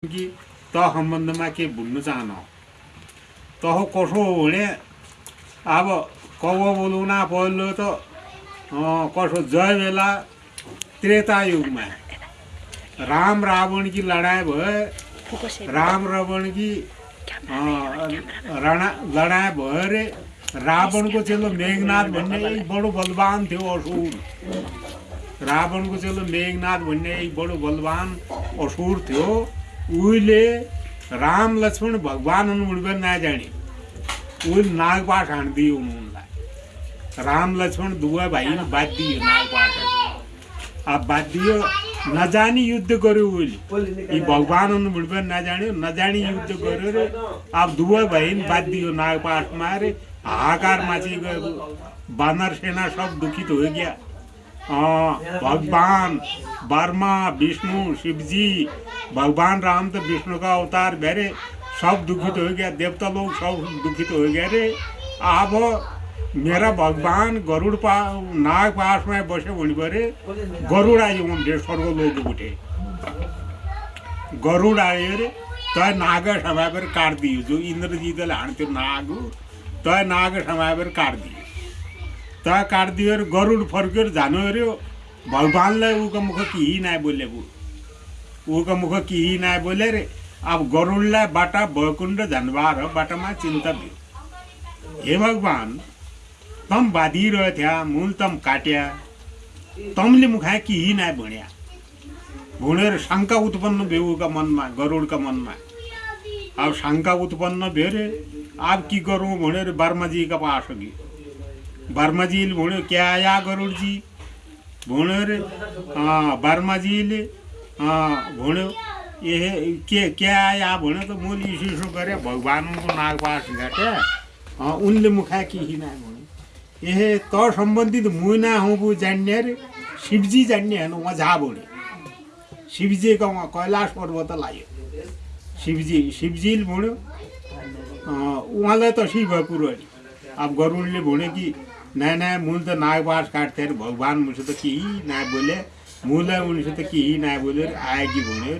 कि त सम्बन्धमा के भुल्नु चाहनु तह कसो हो भने अब कौ बोलुना पहिलो त कसो जय बेला त्रेता युगमा राम रावण की लड़ाई भए राम रावण की लड़ाई भयो रे रावणको चेलो मेघनाथ भन्ने एक बडो बलवान थियो असुर रावणको चेलो मेघनाथ भन्ने एक बडो बलवान असुर थियो उहिले राम लक्ष्मण भगवान हुनुहुने नजाने उहिले नागपाठ हान्दियो उनलाई राम लक्ष्मण दुवै भाइ बाधियो नागपाठ अब बाधियो नजानी युद्ध गर्यो उहिले यी भगवान हुनुहुने नजान्यो नजानी युद्ध गर्यो रे अब दुवै भाइ बाधियो नागपाठ मारे हाहाकार मची गयो बानर सेना सब दुखित हो गया भगवान ब्रह्मा विष्णु शिवजी भगवान राम तो विष्णु का अवतार भेरे सब दुखित हो गया देवता लोग सब दुखित हो गया रे अब मेरा भगवान गरुड़ नाग पास में बसे होने परे गरुड़ आयो हम स्वर्ग लोग उठे गरुड़ आयो रे तय नाग समय पर काट दियो जो इंद्रजीत हाण्थ्यो नाग तय नाग समय पर काट दियो तय काट दियो गरुड़ फर्क्यो जानु अरे भगवानलाई उको मुख केही नै बोले उको मुख केही नै बोले रे अब गरुड़लाई बाटा वैकुण्ठ जानबार बाटामा चिन्ता भयो हे भगवान तम बाधी रह्यो मूल तम काट्या तमले मुखा केही नै भन्या भनेर शंका उत्पन्न भयो उका मनमा गरुड़का मनमा अब शंका उत्पन्न भयो रे अब की गरौँ भनेर वर्माजी का पास गयो वर्माजीले भन्यो क्या आया गरुड़ जी भन्यो रे वर्माजीले भन्यो ए के आया भन्यो त मैले यसो गरे भगवानको नागपाठ घाटे उनले मुखा केही नै भन्यो ए त सम्बन्धित मुना हूँ जान्ने रे शिवजी जान्ने हैन वहाँ झा भन्यो शिवजी का वहाँ कैलाश पर्वत लाग्यो शिवजीले भन्यो उहाँलाई त शिव कुरो अब गरुड़ले भन्यो कि नै मूल त नागपाठ काट्थे भगवान मुझे त केही नै बोले मूल उनसे त केही नै बोले आयो कि भन्यो